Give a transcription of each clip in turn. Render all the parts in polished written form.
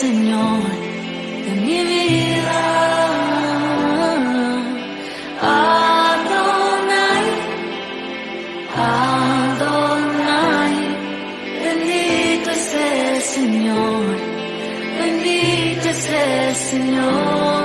Señor de mi vida. Adonai, Adonai, bendito es el Señor, bendito es el Señor.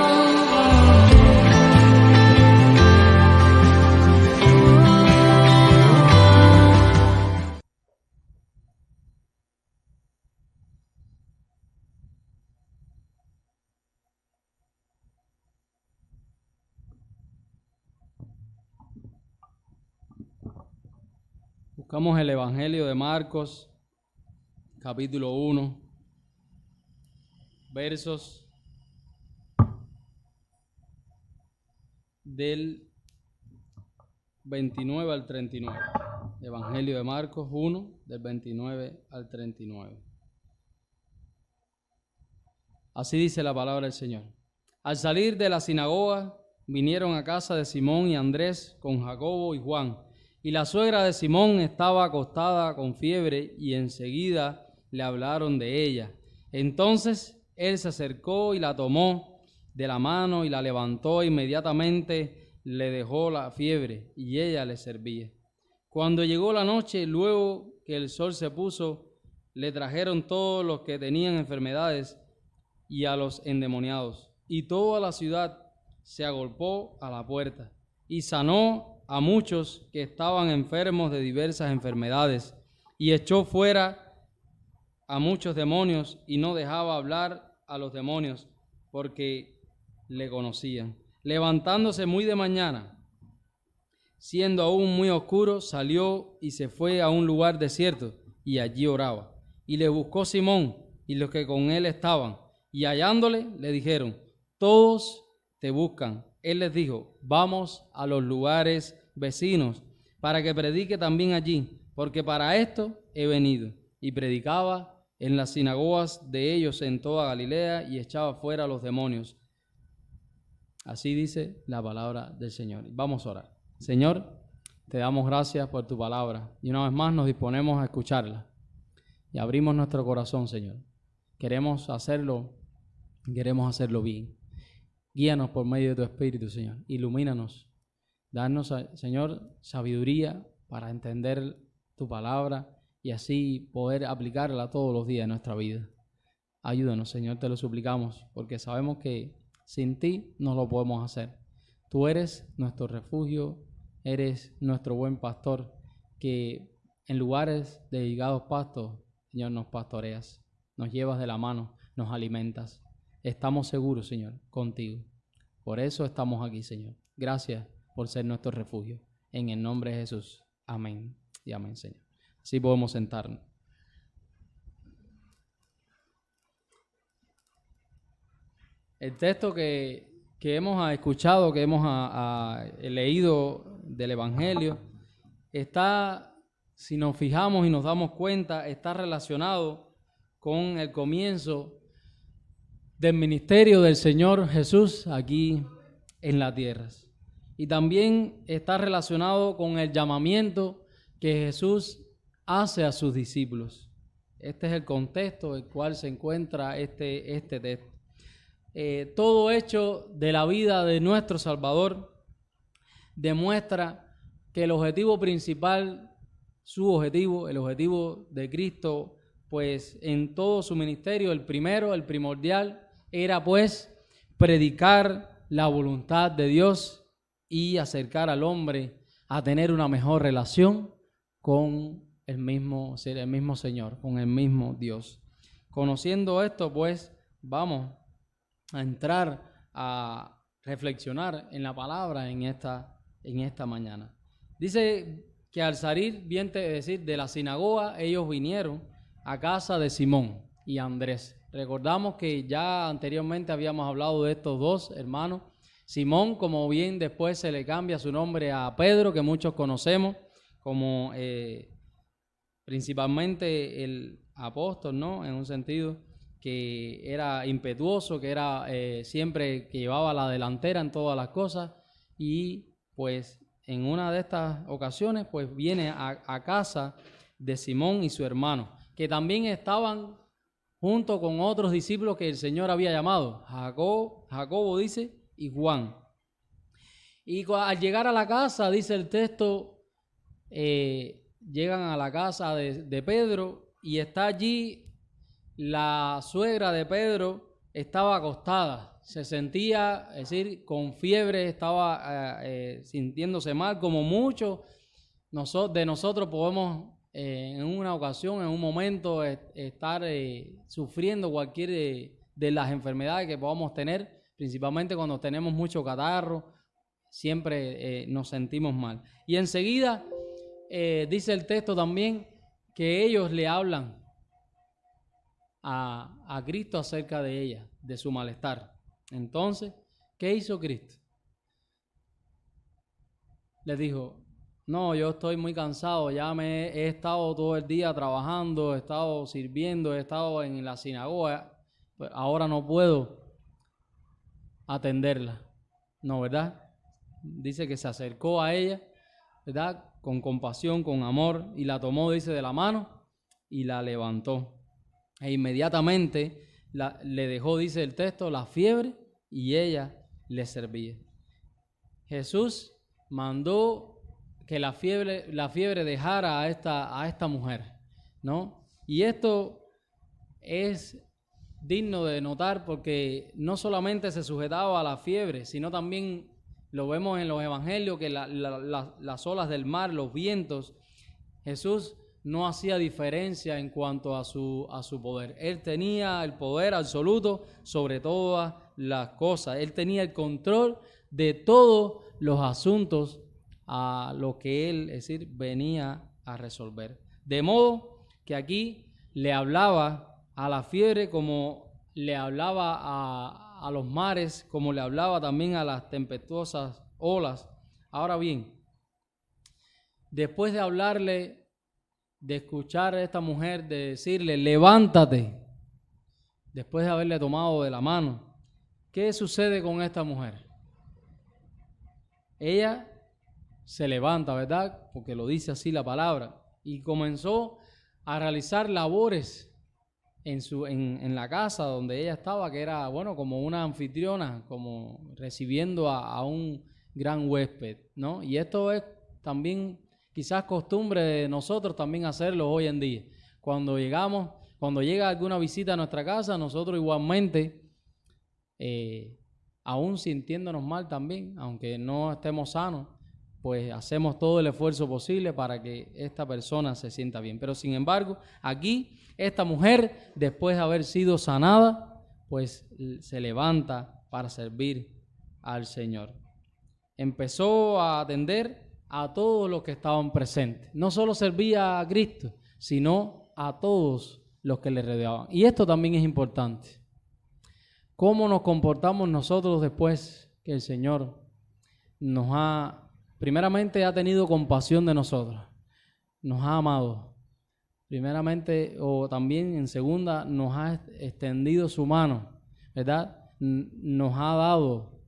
Buscamos el Evangelio de Marcos, capítulo 1, versos del 29 al 39. Evangelio de Marcos 1, del 29 al 39. Así dice la palabra del Señor. Al salir de la sinagoga, vinieron a casa de Simón y Andrés con Jacobo y Juan. Y la suegra de Simón estaba acostada con fiebre y enseguida le hablaron de ella. Entonces él se acercó y la tomó de la mano y la levantó. Inmediatamente le dejó la fiebre y ella le servía. Cuando llegó la noche, luego que el sol se puso, le trajeron todos los que tenían enfermedades y a los endemoniados. Y toda la ciudad se agolpó a la puerta y sanó a muchos que estaban enfermos de diversas enfermedades, y echó fuera a muchos demonios, y no dejaba hablar a los demonios, porque le conocían. Levantándose muy de mañana, siendo aún muy oscuro, salió y se fue a un lugar desierto, y allí oraba. Y le buscó Simón y los que con él estaban, y hallándole le dijeron: todos te buscan. Él les dijo: vamos a los lugares vecinos para que predique también allí, porque para esto he venido. Y predicaba en las sinagogas de ellos en toda Galilea y echaba fuera a los demonios. Así dice la palabra del Señor. Vamos a orar. Señor, te damos gracias por tu palabra y una vez más nos disponemos a escucharla y abrimos nuestro corazón, Señor. Queremos hacerlo bien. Guíanos por medio de tu Espíritu, Señor. Ilumínanos. Danos, Señor, sabiduría para entender tu palabra y así poder aplicarla todos los días de nuestra vida. Ayúdanos, Señor, te lo suplicamos, porque sabemos que sin ti no lo podemos hacer. Tú eres nuestro refugio, eres nuestro buen pastor, que en lugares de dedicados pastos, Señor, nos pastoreas, nos llevas de la mano, nos alimentas. Estamos seguros, Señor, contigo. Por eso estamos aquí, Señor. Gracias por ser nuestro refugio. En el nombre de Jesús. Amén y amén, Señor. Así podemos sentarnos. El texto que hemos escuchado, que hemos leído del Evangelio, está, si nos fijamos y nos damos cuenta, está relacionado con el comienzo del ministerio del Señor Jesús aquí en la tierra. Y también está relacionado con el llamamiento que Jesús hace a sus discípulos. Este es el contexto en el cual se encuentra este texto. Todo hecho de la vida de nuestro Salvador demuestra que el objetivo principal, el objetivo de Cristo, pues en todo su ministerio, el primordial, era pues predicar la voluntad de Dios y acercar al hombre a tener una mejor relación con el mismo Señor, con el mismo Dios. Conociendo esto, pues vamos a entrar a reflexionar en la palabra en esta mañana. Dice que al salir, bien te decir, de la sinagoga, ellos vinieron a casa de Simón y Andrés. Recordamos que ya anteriormente habíamos hablado de estos dos hermanos. Simón, como bien después se le cambia su nombre a Pedro, que muchos conocemos como principalmente el apóstol, ¿no? En un sentido que era impetuoso, que era siempre que llevaba la delantera en todas las cosas, y pues en una de estas ocasiones pues viene a casa de Simón y su hermano, que también estaban junto con otros discípulos que el Señor había llamado, Jacobo dice, y Juan. Y al llegar a la casa, dice el texto, llegan a la casa de Pedro y está allí la suegra de Pedro, estaba acostada, se sentía, es decir, con fiebre, estaba sintiéndose mal, como muchos de nosotros podemos en una ocasión, en un momento, estar sufriendo cualquier de las enfermedades que podamos tener, principalmente cuando tenemos mucho catarro, siempre nos sentimos mal. Y enseguida dice el texto también que ellos le hablan a Cristo acerca de ella, de su malestar. Entonces, ¿qué hizo Cristo? Les dijo: no, yo estoy muy cansado, ya he estado todo el día trabajando, he estado sirviendo, he estado en la sinagoga, pues ahora no puedo atenderla. No, ¿verdad? Dice que se acercó a ella, ¿verdad? Con compasión, con amor, y la tomó, dice, de la mano y la levantó. E inmediatamente le dejó, dice el texto, la fiebre, y ella le servía. Jesús mandó que la fiebre dejara a esta mujer, ¿no? Y esto es digno de notar porque no solamente se sujetaba a la fiebre, sino también lo vemos en los evangelios que las olas del mar, los vientos, Jesús no hacía diferencia en cuanto a su poder. Él tenía el poder absoluto sobre todas las cosas. Él tenía el control de todos los asuntos a lo que él, es decir, venía a resolver. De modo que aquí le hablaba a la fiebre como le hablaba a los mares, como le hablaba también a las tempestuosas olas. Ahora bien, después de hablarle, de escuchar a esta mujer, de decirle, levántate, después de haberle tomado de la mano, ¿qué sucede con esta mujer? Ella se levanta, ¿verdad? Porque lo dice así la palabra, y comenzó a realizar labores en la casa donde ella estaba, que era, bueno, como una anfitriona, como recibiendo a un gran huésped, ¿no? Y esto es también quizás costumbre de nosotros también hacerlo hoy en día. Cuando llega alguna visita a nuestra casa, nosotros igualmente, aún sintiéndonos mal también, aunque no estemos sanos, pues hacemos todo el esfuerzo posible para que esta persona se sienta bien. Pero sin embargo, aquí esta mujer, después de haber sido sanada, pues se levanta para servir al Señor. Empezó a atender a todos los que estaban presentes. No solo servía a Cristo, sino a todos los que le rodeaban. Y esto también es importante. ¿Cómo nos comportamos nosotros después que el Señor primeramente ha tenido compasión de nosotros, nos ha amado, primeramente, o también en segunda, nos ha extendido su mano, ¿verdad? Nos ha dado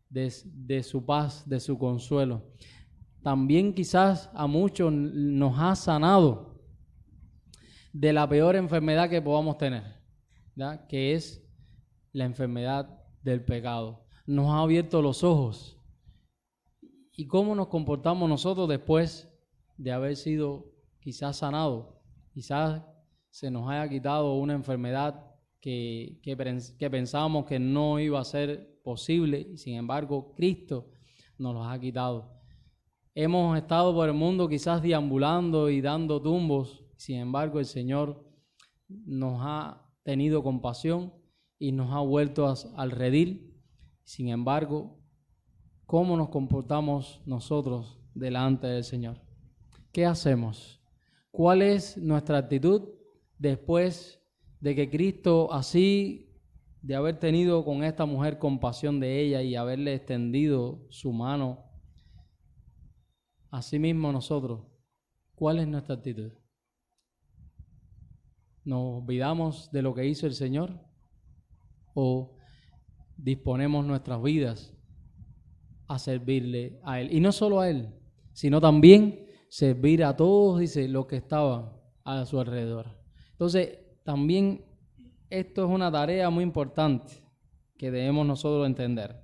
de su paz, de su consuelo. También quizás a muchos nos ha sanado de la peor enfermedad que podamos tener, ¿verdad? Que es la enfermedad del pecado. Nos ha abierto los ojos. ¿Y cómo nos comportamos nosotros después de haber sido quizás sanados? Quizás se nos haya quitado una enfermedad que pensábamos que no iba a ser posible, y sin embargo Cristo nos los ha quitado. Hemos estado por el mundo quizás deambulando y dando tumbos, sin embargo el Señor nos ha tenido compasión y nos ha vuelto al redil. Sin embargo, ¿cómo nos comportamos nosotros delante del Señor? ¿Qué hacemos? ¿Cuál es nuestra actitud después de que Cristo, así de haber tenido con esta mujer compasión de ella y haberle extendido su mano, asimismo nosotros, cuál es nuestra actitud? ¿Nos olvidamos de lo que hizo el Señor o disponemos nuestras vidas a servirle a Él? Y no solo a Él, sino también servir a todos, dice, los que estaban a su alrededor. Entonces, también esto es una tarea muy importante que debemos nosotros entender.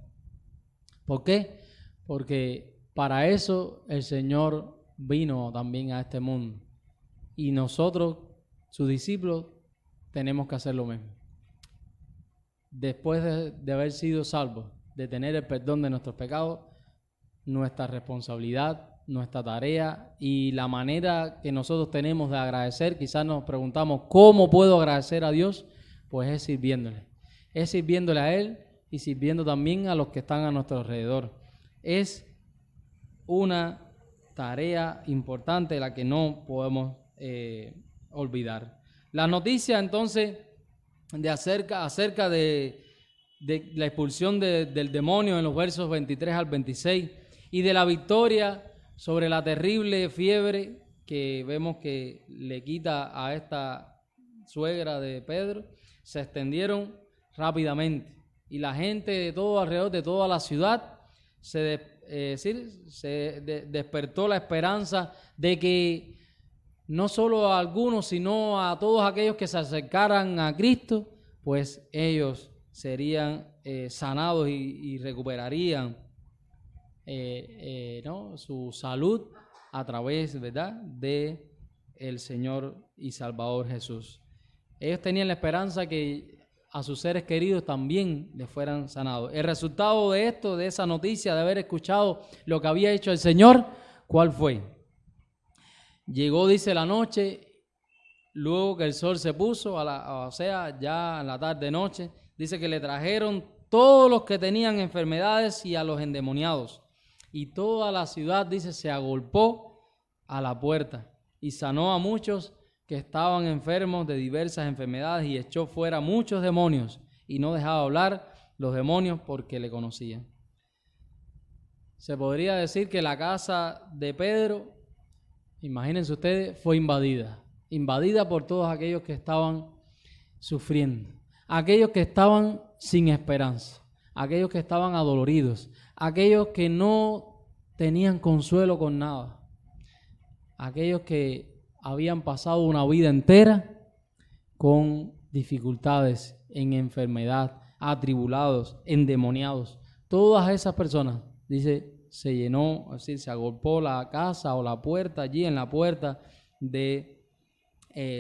¿Por qué? Porque para eso el Señor vino también a este mundo. Y nosotros, sus discípulos, tenemos que hacer lo mismo. Después de haber sido salvos, de tener el perdón de nuestros pecados, nuestra responsabilidad, nuestra tarea y la manera que nosotros tenemos de agradecer, quizás nos preguntamos, ¿cómo puedo agradecer a Dios? Pues es sirviéndole. Es sirviéndole a Él y sirviendo también a los que están a nuestro alrededor. Es una tarea importante la que no podemos olvidar. La noticia entonces acerca de la expulsión del demonio en los versos 23 al 26 y de la victoria sobre la terrible fiebre que vemos que le quita a esta suegra de Pedro, se extendieron rápidamente y la gente de todo alrededor de toda la ciudad se despertó la esperanza de que no solo a algunos, sino a todos aquellos que se acercaran a Cristo, pues ellos serían sanados y recuperarían su salud a través, ¿verdad?, de el Señor y Salvador Jesús. Ellos tenían la esperanza que a sus seres queridos también les fueran sanados. El resultado de esto, de esa noticia, de haber escuchado lo que había hecho el Señor, ¿cuál fue? Llegó, dice, la noche, luego que el sol se puso, ya en la tarde-noche, dice que le trajeron todos los que tenían enfermedades y a los endemoniados. Y toda la ciudad, dice, se agolpó a la puerta y sanó a muchos que estaban enfermos de diversas enfermedades y echó fuera muchos demonios y no dejaba hablar los demonios porque le conocían. Se podría decir que la casa de Pedro, imagínense ustedes, fue invadida por todos aquellos que estaban sufriendo, aquellos que estaban sin esperanza, aquellos que estaban adoloridos, aquellos que no tenían consuelo con nada, aquellos que habían pasado una vida entera con dificultades, en enfermedad, atribulados, endemoniados. Todas esas personas, dice, se llenó, así se agolpó la casa o la puerta, allí en la puerta de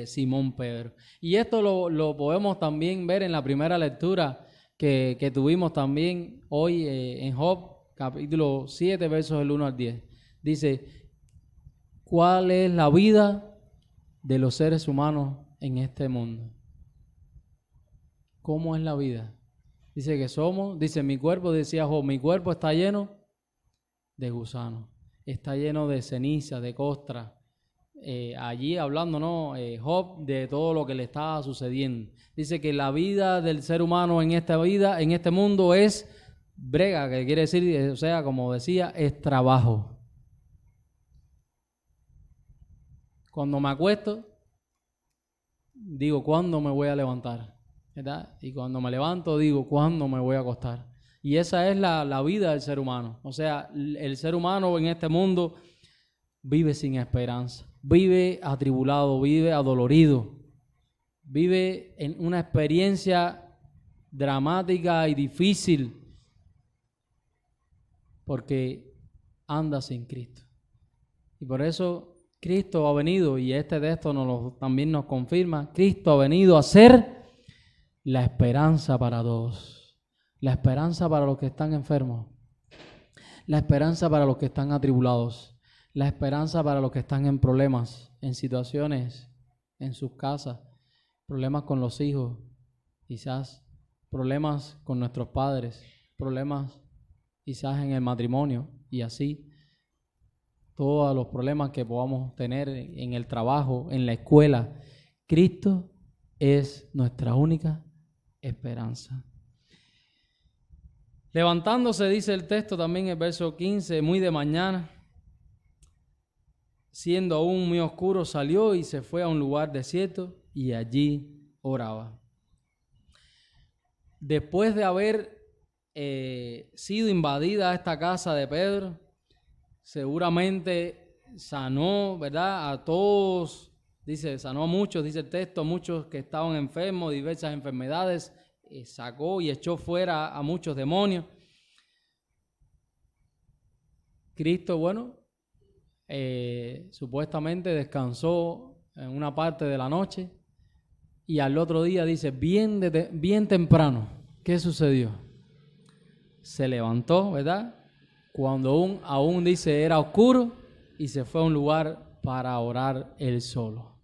Simón Pedro. Y esto lo podemos también ver en la primera lectura que tuvimos también hoy en Job, capítulo 7, versos del 1 al 10. Dice, ¿cuál es la vida de los seres humanos en este mundo? ¿Cómo es la vida? Dice que dice mi cuerpo, decía Job, mi cuerpo está lleno de gusanos, está lleno de ceniza, de costra. Allí hablando, Job, de todo lo que le estaba sucediendo. Dice que la vida del ser humano en este mundo es brega, que quiere decir, o sea, como decía, es trabajo. Cuando me acuesto, digo, ¿cuándo me voy a levantar? ¿Verdad? Y cuando me levanto, digo, ¿cuándo me voy a acostar? Y esa es la vida del ser humano. O sea, el ser humano en este mundo vive sin esperanza, vive atribulado, vive adolorido, vive en una experiencia dramática y difícil porque anda sin Cristo. Y por eso Cristo ha venido, y este texto también nos confirma, Cristo ha venido a ser la esperanza para todos, la esperanza para los que están enfermos, la esperanza para los que están atribulados, la esperanza para los que están en problemas, en situaciones, en sus casas, problemas con los hijos, quizás problemas con nuestros padres, problemas quizás en el matrimonio y así. Todos los problemas que podamos tener en el trabajo, en la escuela. Cristo es nuestra única esperanza. Levantándose, dice el texto también en el verso 15, muy de mañana, siendo aún muy oscuro, salió y se fue a un lugar desierto y allí oraba. Después de haber sido invadida esta casa de Pedro, seguramente sanó, ¿verdad?, a todos Dice, sanó a muchos, dice el texto, muchos que estaban enfermos, diversas enfermedades, sacó y echó fuera a muchos demonios. Cristo, bueno, supuestamente descansó en una parte de la noche y al otro día dice, bien temprano, ¿qué sucedió? Se levantó, ¿verdad? Cuando aún dice era oscuro y se fue a un lugar para orar él solo.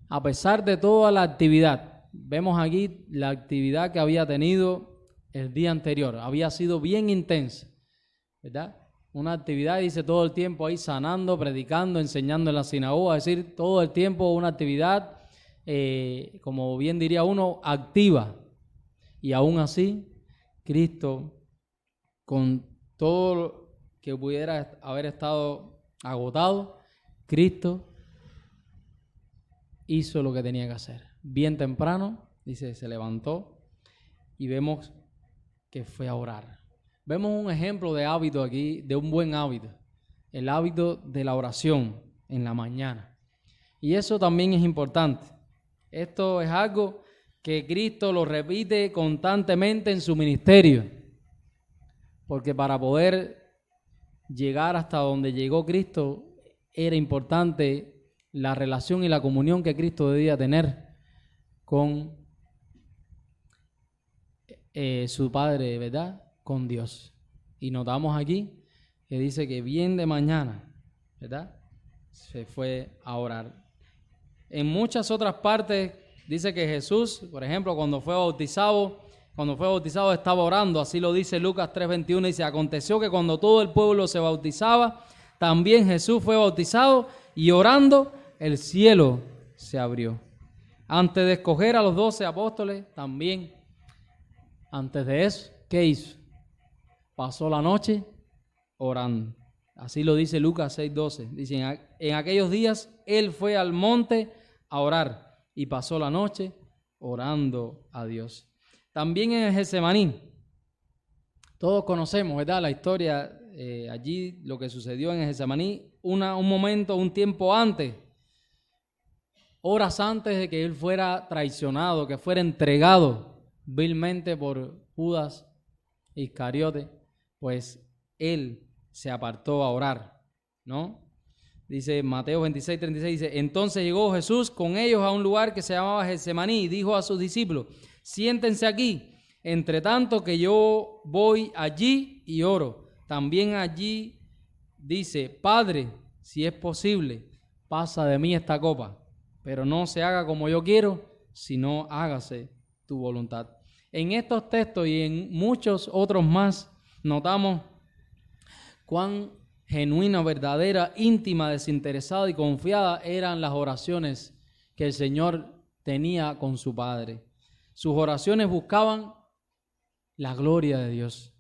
A pesar de toda la actividad, vemos aquí la actividad que había tenido el día anterior, había sido bien intensa, ¿verdad? Una actividad, dice, todo el tiempo ahí sanando, predicando, enseñando en la sinagoga, es decir, todo el tiempo una actividad, como bien diría uno, activa. Y aún así, Cristo, con todo que pudiera haber estado agotado, Cristo hizo lo que tenía que hacer. Bien temprano, dice, se levantó y vemos que fue a orar. Vemos un ejemplo de hábito aquí, de un buen hábito, el hábito de la oración en la mañana. Y eso también es importante. Esto es algo que Cristo lo repite constantemente en su ministerio, porque para poder llegar hasta donde llegó Cristo era importante la relación y la comunión que Cristo debía tener con su Padre, ¿verdad? Con Dios. Y notamos aquí que dice que bien de mañana, ¿verdad? Se fue a orar. En muchas otras partes dice que Jesús, por ejemplo, cuando fue bautizado estaba orando, así lo dice Lucas 3:21, dice, aconteció que cuando todo el pueblo se bautizaba, también Jesús fue bautizado y orando, el cielo se abrió. Antes de escoger a los 12 apóstoles, también, antes de eso, ¿qué hizo? Pasó la noche orando. Así lo dice Lucas 6:12. Dice, en aquellos días él fue al monte a orar y pasó la noche orando a Dios. También en Getsemaní, todos conocemos, ¿verdad?, la historia allí, lo que sucedió en Getsemaní, un momento, un tiempo antes, horas antes de que él fuera traicionado, que fuera entregado vilmente por Judas Iscariote, pues él se apartó a orar, ¿no? Dice Mateo 26:36, dice, entonces llegó Jesús con ellos a un lugar que se llamaba Getsemaní y dijo a sus discípulos, siéntense aquí, entre tanto que yo voy allí y oro. También allí dice, Padre, si es posible, pasa de mí esta copa, pero no se haga como yo quiero, sino hágase tu voluntad. En estos textos y en muchos otros más, notamos cuán genuina, verdadera, íntima, desinteresada y confiada eran las oraciones que el Señor tenía con su Padre. Sus oraciones buscaban la gloria de Dios.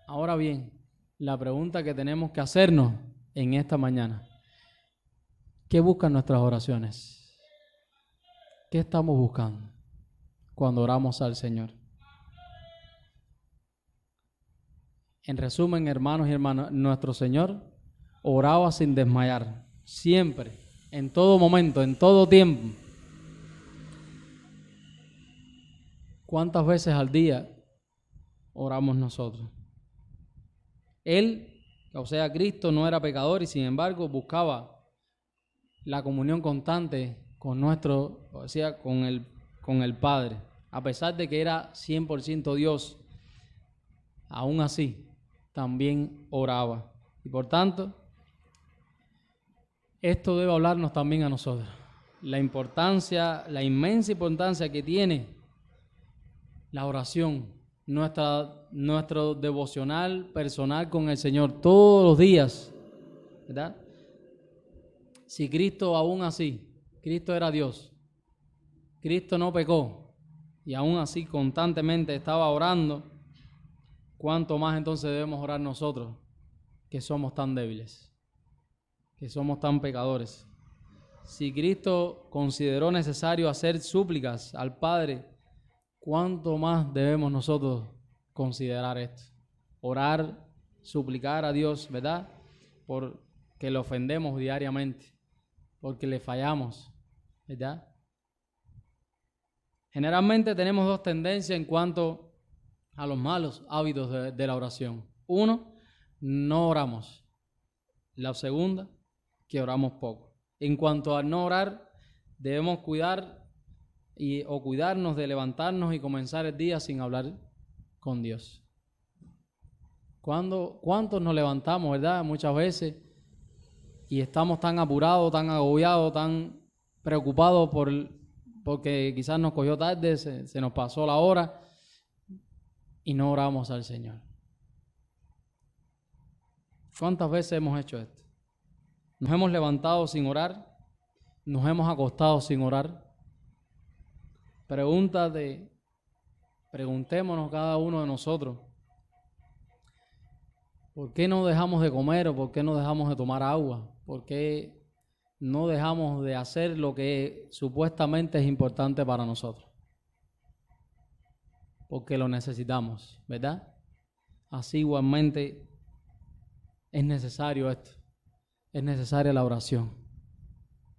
Ahora bien, la pregunta que tenemos que hacernos en esta mañana, ¿qué buscan nuestras oraciones? ¿Qué estamos buscando cuando oramos al Señor? En resumen, hermanos y hermanas, nuestro Señor oraba sin desmayar, siempre, en todo momento, en todo tiempo. ¿Cuántas veces al día oramos nosotros? Él, o sea, Cristo no era pecador y sin embargo buscaba la comunión constante con con el Padre. A pesar de que era 100% Dios, aún así también oraba. Y por tanto, esto debe hablarnos también a nosotros. La inmensa importancia que tiene la oración, nuestro devocional personal con el Señor todos los días, ¿verdad? Si Cristo aún así, Cristo era Dios, Cristo no pecó y aún así constantemente estaba orando, ¿cuánto más entonces debemos orar nosotros que somos tan débiles, que somos tan pecadores? Si Cristo consideró necesario hacer súplicas al Padre, ¿cuánto más debemos nosotros considerar esto? Orar, suplicar a Dios, ¿verdad? Porque le ofendemos diariamente, porque le fallamos, ¿verdad? Generalmente tenemos dos tendencias en cuanto a los malos hábitos de la oración. Uno, no oramos. La segunda, que oramos poco. En cuanto a no orar, debemos cuidarnos de levantarnos y comenzar el día sin hablar con Dios. ¿Cuántos nos levantamos, verdad? Muchas veces y estamos tan apurados, tan agobiados, tan preocupados porque quizás nos cogió tarde, se nos pasó la hora y no oramos al Señor. ¿Cuántas veces hemos hecho esto? Nos hemos levantado sin orar, nos hemos acostado sin orar. Preguntémonos cada uno de nosotros, ¿por qué no dejamos de comer o por qué no dejamos de tomar agua? ¿Por qué no dejamos de hacer lo que supuestamente es importante para nosotros? Porque lo necesitamos, ¿verdad? Así igualmente es necesario esto, es necesaria la oración,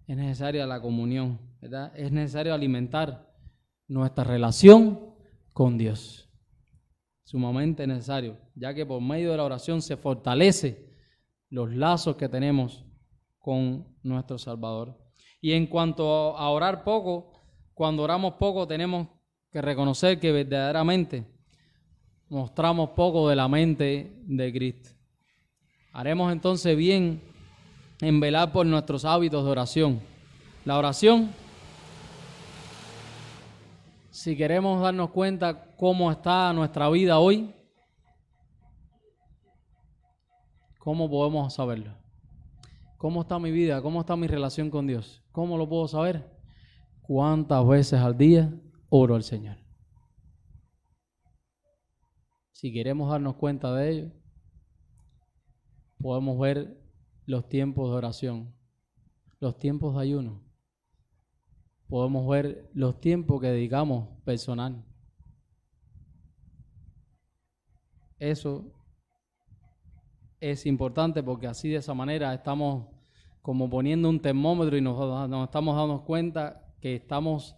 es necesaria la comunión, ¿verdad? Es necesario alimentar nuestra relación con Dios. Sumamente necesario, ya que por medio de la oración se fortalece los lazos que tenemos con nuestro Salvador. Y en cuanto a orar poco, cuando oramos poco tenemos que reconocer que verdaderamente mostramos poco de la mente de Cristo. Haremos entonces bien en velar por nuestros hábitos de oración. La oración, si queremos darnos cuenta cómo está nuestra vida hoy, ¿cómo podemos saberlo? ¿Cómo está mi vida? ¿Cómo está mi relación con Dios? ¿Cómo lo puedo saber? ¿Cuántas veces al día oro al Señor? Si queremos darnos cuenta de ello, podemos ver los tiempos de oración, los tiempos de ayuno. Podemos ver los tiempos que dedicamos personal. Eso es importante porque así de esa manera estamos como poniendo un termómetro y nos estamos dando cuenta que estamos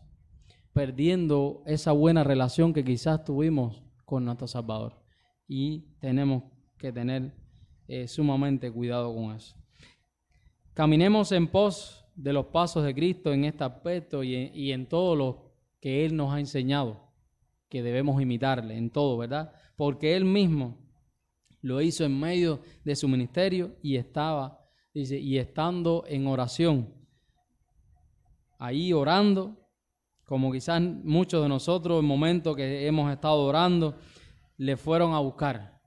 perdiendo esa buena relación que quizás tuvimos con nuestro Salvador. Y tenemos que tener sumamente cuidado con eso. Caminemos en pos de los pasos de Cristo en este aspecto y en todo lo que Él nos ha enseñado, que debemos imitarle en todo, ¿verdad? Porque Él mismo lo hizo en medio de su ministerio y estando en oración, ahí orando, como quizás muchos de nosotros en momentos que hemos estado orando, le fueron a buscar.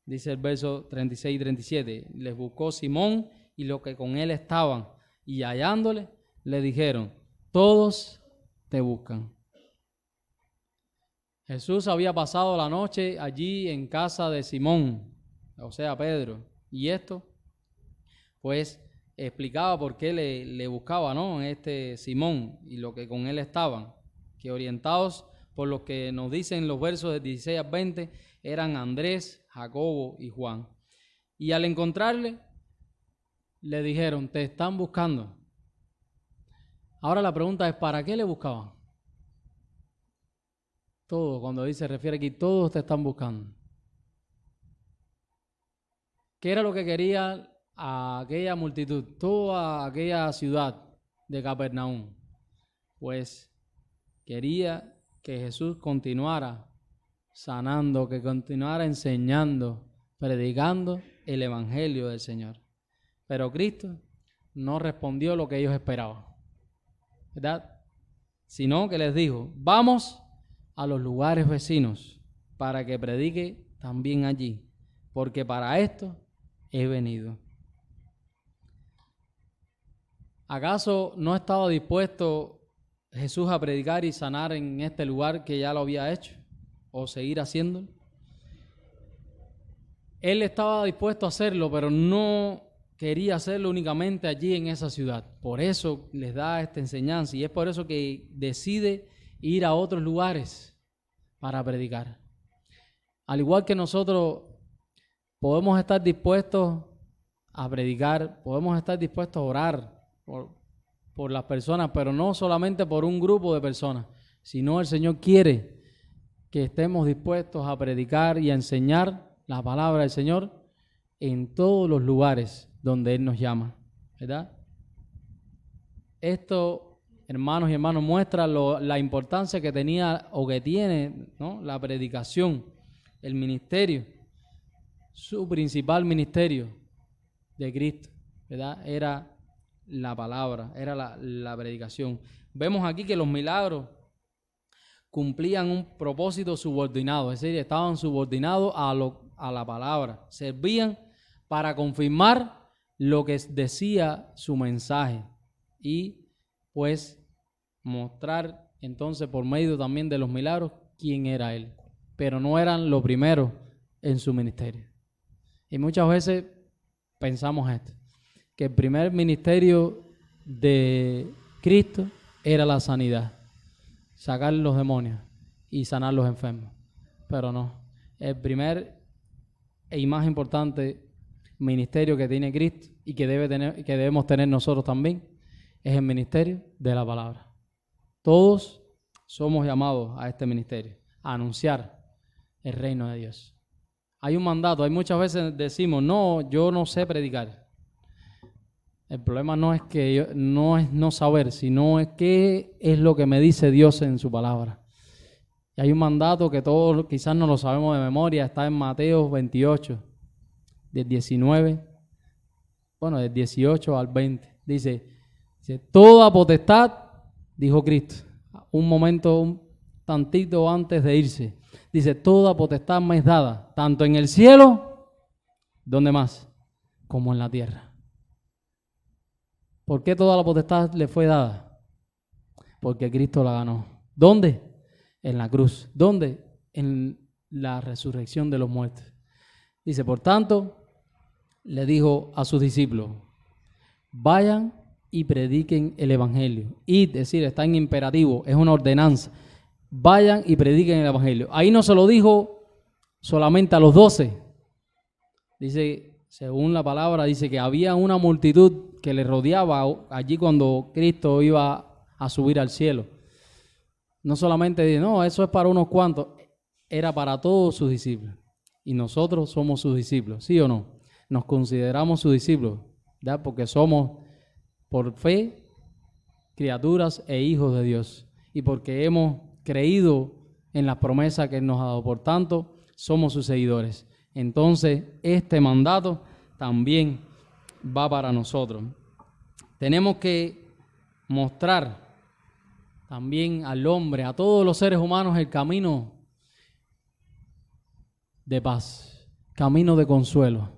Dice el verso 36 y 37, les buscó Simón y los que con él estaban, y hallándole, le dijeron, todos te buscan. Jesús había pasado la noche allí en casa de Simón, o sea, Pedro, y esto, pues, explicaba por qué le buscaba, ¿no? Simón y los que con él estaban, que orientados por lo que nos dicen los versos de 16 a 20, eran Andrés, Jacobo y Juan. Y al encontrarle, le dijeron, te están buscando. Ahora la pregunta es, ¿para qué le buscaban? Todos, cuando se refiere aquí, todos te están buscando. ¿Qué era lo que quería aquella multitud, toda aquella ciudad de Capernaum? Pues quería que Jesús continuara sanando, que continuara enseñando, predicando el evangelio del Señor. Pero Cristo no respondió lo que ellos esperaban, ¿verdad? Sino que les dijo, vamos a los lugares vecinos para que predique también allí, porque para esto he venido. ¿Acaso no estaba dispuesto Jesús a predicar y sanar en este lugar que ya lo había hecho? ¿O seguir haciéndolo? Él estaba dispuesto a hacerlo, pero no quería hacerlo únicamente allí en esa ciudad. Por eso les da esta enseñanza y es por eso que decide ir a otros lugares para predicar. Al igual que nosotros podemos estar dispuestos a predicar, podemos estar dispuestos a orar por las personas, pero no solamente por un grupo de personas, sino el Señor quiere que estemos dispuestos a predicar y a enseñar la palabra del Señor en todos los lugares donde Él nos llama, ¿verdad? Esto, hermanos y hermanas, muestra la importancia que tenía o que tiene, ¿no?, la predicación, el ministerio, su principal ministerio de Cristo, ¿verdad? Era la palabra, era la predicación. Vemos aquí que los milagros cumplían un propósito subordinado, es decir, estaban subordinados a la palabra, servían para confirmar lo que decía su mensaje y pues mostrar entonces por medio también de los milagros quién era Él, pero no eran lo primero en su ministerio. Y muchas veces pensamos esto, que el primer ministerio de Cristo era la sanidad, sacar los demonios y sanar los enfermos, pero no. El primer y más importante ministerio que tiene Cristo y que debemos tener nosotros también es el ministerio de la palabra. Todos somos llamados a este ministerio, a anunciar el reino de Dios. Hay un mandato, hay muchas veces decimos, no, yo no sé predicar. El problema no es que no es no saber, sino es qué es lo que me dice Dios en su palabra. Y hay un mandato que todos quizás no lo sabemos de memoria, está en Mateo 28, del 18 al 20. Dice, toda potestad, dijo Cristo, un tantito antes de irse. Dice, toda potestad me es dada, tanto en el cielo, ¿dónde más?, como en la tierra. ¿Por qué toda la potestad le fue dada? Porque Cristo la ganó. ¿Dónde? En la cruz. ¿Dónde? En la resurrección de los muertos. Dice, por tanto, le dijo a sus discípulos, vayan y prediquen el evangelio. Id, es decir, está en imperativo, es una ordenanza. Vayan y prediquen el evangelio. Ahí no se lo dijo solamente a los 12. Dice, según la palabra, dice que había una multitud que le rodeaba allí cuando Cristo iba a subir al cielo. No solamente dice, no, eso es para unos cuantos, era para todos sus discípulos. Y nosotros somos sus discípulos, ¿sí o no? Nos consideramos sus discípulos, ¿verdad? Porque somos por fe criaturas e hijos de Dios. Y porque hemos creído en las promesas que Él nos ha dado. Por tanto, somos sus seguidores. Entonces, este mandato también va para nosotros. Tenemos que mostrar también al hombre, a todos los seres humanos, el camino de paz, camino de consuelo,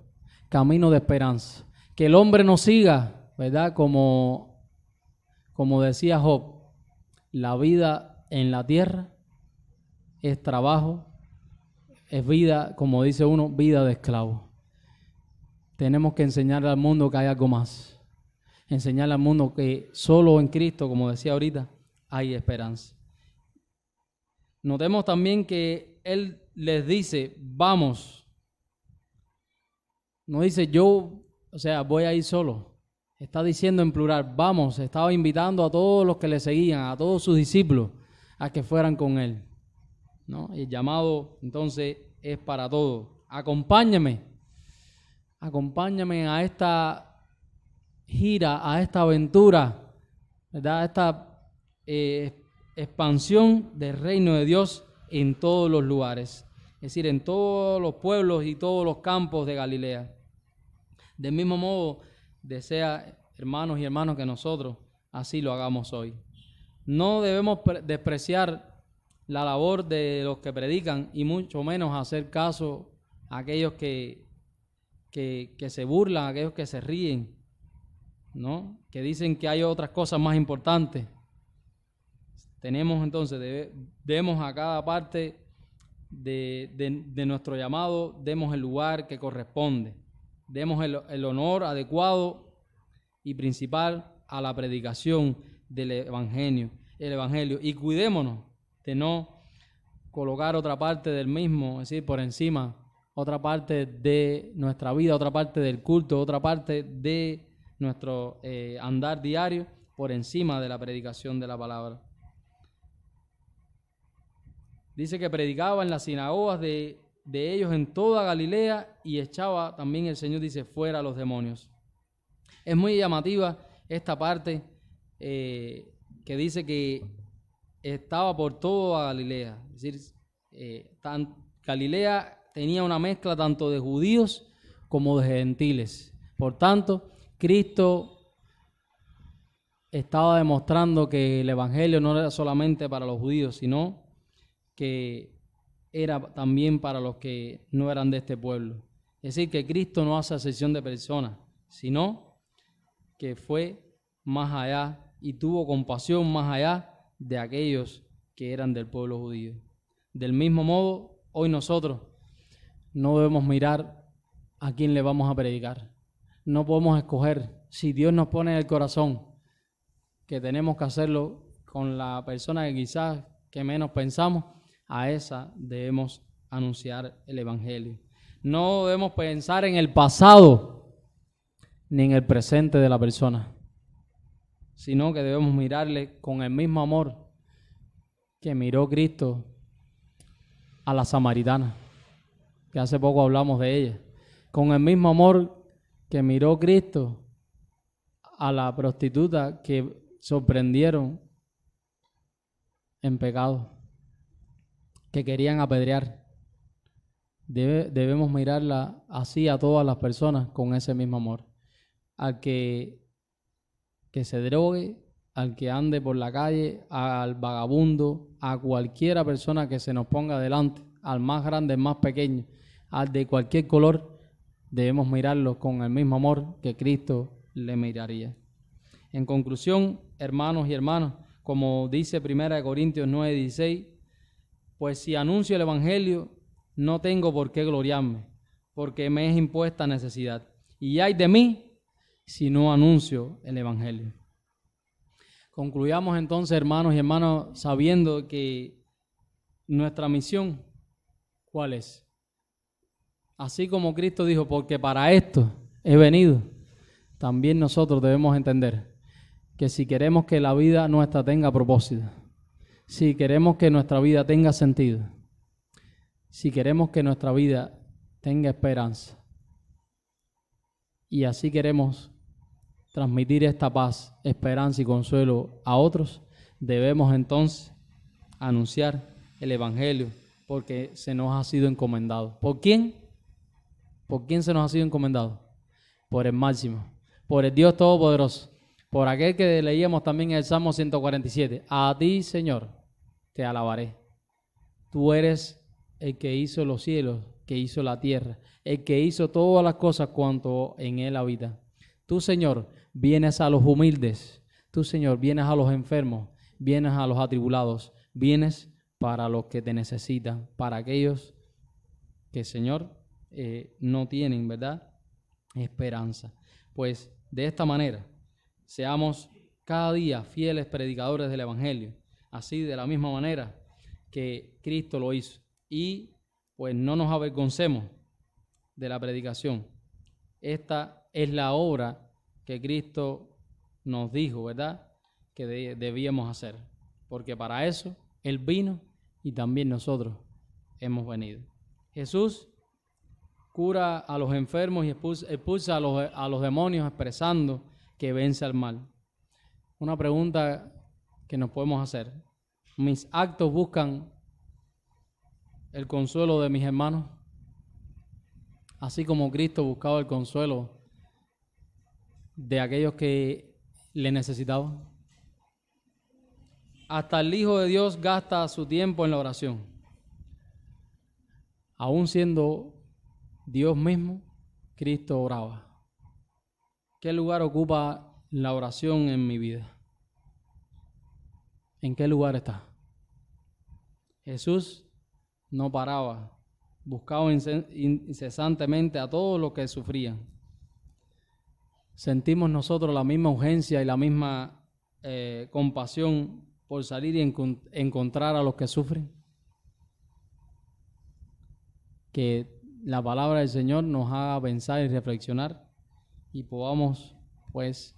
camino de esperanza. Que el hombre no siga, ¿verdad? Como decía Job, la vida en la tierra es trabajo, es vida, como dice uno, vida de esclavo. Tenemos que enseñarle al mundo que hay algo más. Enseñarle al mundo que solo en Cristo, como decía ahorita, hay esperanza. Notemos también que Él les dice, vamos. No dice yo, voy a ir solo. Está diciendo en plural, vamos. Estaba invitando a todos los que le seguían, a todos sus discípulos, a que fueran con Él, ¿no? Y el llamado, entonces, es para todos. Acompáñame a esta gira, a esta aventura, ¿verdad? A esta expansión del reino de Dios en todos los lugares, es decir, en todos los pueblos y todos los campos de Galilea. Del mismo modo, desea, hermanos y hermanas, que nosotros así lo hagamos hoy. No debemos despreciar la labor de los que predican y mucho menos hacer caso a aquellos que se burlan, a aquellos que se ríen, ¿no? Que dicen que hay otras cosas más importantes. Tenemos entonces, demos a cada parte de nuestro llamado, demos el lugar que corresponde, demos el honor adecuado y principal a la predicación del evangelio, y cuidémonos de no colocar otra parte del mismo, es decir, por encima, otra parte de nuestra vida, otra parte del culto, otra parte de nuestro andar diario, por encima de la predicación de la palabra. Dice que predicaba en las sinagogas de ellos en toda Galilea y echaba también, el Señor dice, fuera a los demonios. Es muy llamativa esta parte que dice que estaba por toda Galilea. Es decir, Galilea tenía una mezcla tanto de judíos como de gentiles. Por tanto, Cristo estaba demostrando que el evangelio no era solamente para los judíos, sino que era también para los que no eran de este pueblo. Es decir, que Cristo no hace acepción de personas, sino que fue más allá y tuvo compasión más allá de aquellos que eran del pueblo judío. Del mismo modo, hoy nosotros no debemos mirar a quién le vamos a predicar. No podemos escoger. Si Dios nos pone en el corazón que tenemos que hacerlo con la persona que quizás que menos pensamos, a esa debemos anunciar el evangelio. No debemos pensar en el pasado ni en el presente de la persona, sino que debemos mirarle con el mismo amor que miró Cristo a la samaritana, que hace poco hablamos de ella, con el mismo amor que miró Cristo a la prostituta que sorprendieron en pecado, que querían apedrear. Debemos mirarla así a todas las personas con ese mismo amor. Al que se drogue, al que ande por la calle, al vagabundo, a cualquiera persona que se nos ponga delante, al más grande, al más pequeño, al de cualquier color, debemos mirarlo con el mismo amor que Cristo le miraría. En conclusión, hermanos y hermanas, como dice 1 Corintios 9:16, pues si anuncio el evangelio, no tengo por qué gloriarme, porque me es impuesta necesidad. Y ay de mí si no anuncio el evangelio. Concluyamos entonces, hermanos y hermanas, sabiendo que nuestra misión, ¿cuál es? Así como Cristo dijo, porque para esto he venido, también nosotros debemos entender que si queremos que la vida nuestra tenga propósito, si queremos que nuestra vida tenga sentido, si queremos que nuestra vida tenga esperanza, y así queremos transmitir esta paz, esperanza y consuelo a otros, debemos entonces anunciar el evangelio porque se nos ha sido encomendado. ¿Por quién? ¿Por quién se nos ha sido encomendado? Por el máximo, por el Dios Todopoderoso, por aquel que leíamos también en el Salmo 147. A ti, Señor, te alabaré. Tú eres el que hizo los cielos, que hizo la tierra, el que hizo todas las cosas cuanto en él habita. Tú, Señor, vienes a los humildes. Tú, Señor, vienes a los enfermos, vienes a los atribulados, vienes para los que te necesitan, para aquellos que, Señor, no tienen, ¿verdad?, esperanza. Pues de esta manera, seamos cada día fieles predicadores del evangelio, así de la misma manera que Cristo lo hizo. Y pues no nos avergoncemos de la predicación. Esta es la obra que Cristo nos dijo, ¿verdad?, que debíamos hacer, porque para eso Él vino y también nosotros hemos venido. Jesús cura a los enfermos y expulsa a los demonios expresando que vence al mal. Una pregunta que nos podemos hacer: ¿mis actos buscan el consuelo de mis hermanos? Así como Cristo buscaba el consuelo de aquellos que le necesitaban. Hasta el Hijo de Dios gasta su tiempo en la oración. Aún siendo Dios mismo, Cristo oraba. ¿Qué lugar ocupa la oración en mi vida? ¿En qué lugar está? Jesús no paraba, buscaba incesantemente a todos los que sufrían. ¿Sentimos nosotros la misma urgencia y la misma compasión por salir y encontrar a los que sufren? Que la palabra del Señor nos haga pensar y reflexionar y podamos, pues,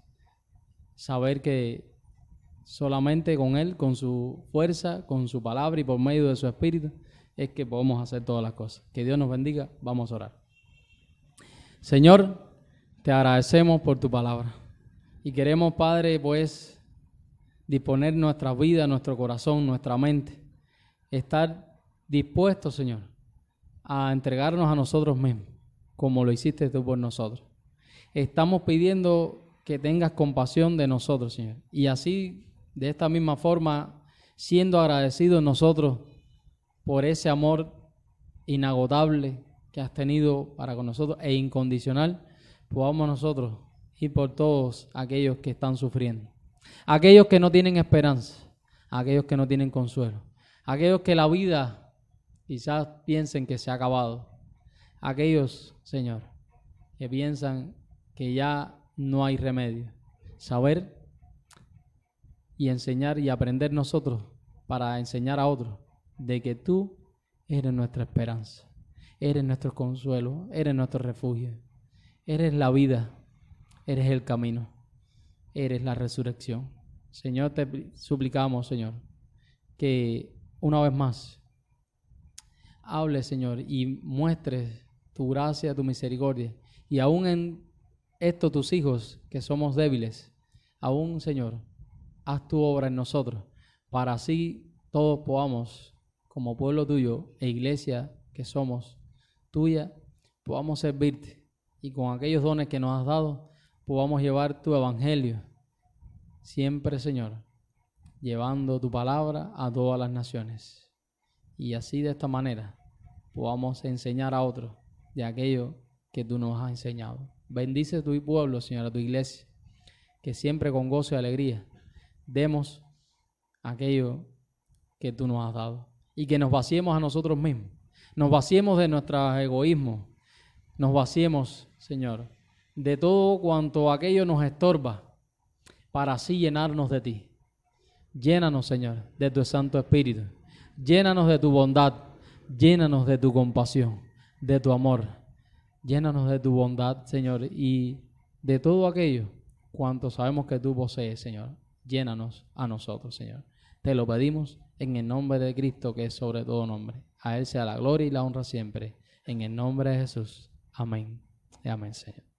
saber que Solamente con Él, con su fuerza, con su palabra y por medio de su Espíritu es que podemos hacer todas las cosas. Que Dios nos bendiga. Vamos a orar. Señor, te agradecemos por tu palabra. Y queremos, Padre, pues, disponer nuestra vida, nuestro corazón, nuestra mente. Estar dispuestos, Señor, a entregarnos a nosotros mismos, como lo hiciste tú por nosotros. Estamos pidiendo que tengas compasión de nosotros, Señor. Y así, de esta misma forma, siendo agradecidos nosotros por ese amor inagotable que has tenido para con nosotros e incondicional, podamos nosotros ir por todos aquellos que están sufriendo, aquellos que no tienen esperanza, aquellos que no tienen consuelo, aquellos que la vida quizás piensen que se ha acabado, aquellos, Señor, que piensan que ya no hay remedio. Saber y enseñar y aprender nosotros para enseñar a otros de que tú eres nuestra esperanza, eres nuestro consuelo, eres nuestro refugio, eres la vida, eres el camino, eres la resurrección. Señor, te suplicamos, Señor, que una vez más hable, Señor, y muestres tu gracia, tu misericordia, y aún en estos tus hijos que somos débiles, aún, Señor, haz tu obra en nosotros, para así todos podamos, como pueblo tuyo e iglesia que somos tuya, podamos servirte y con aquellos dones que nos has dado, podamos llevar tu evangelio siempre, Señor, llevando tu palabra a todas las naciones. Y así de esta manera podamos enseñar a otros de aquello que tú nos has enseñado. Bendice tu pueblo, Señor, a tu iglesia, que siempre con gozo y alegría demos aquello que tú nos has dado. Y que nos vaciemos a nosotros mismos, nos vaciemos de nuestro egoísmo, nos vaciemos, Señor, de todo cuanto aquello nos estorba, para así llenarnos de ti. Llénanos, Señor, de tu Santo Espíritu. Llénanos de tu bondad. Llénanos de tu compasión, de tu amor. Llénanos de tu bondad, Señor, y de todo aquello cuanto sabemos que tú posees, Señor. Llénanos a nosotros, Señor. Te lo pedimos en el nombre de Cristo, que es sobre todo nombre. A Él sea la gloria y la honra siempre. En el nombre de Jesús. Amén. Y amén, Señor.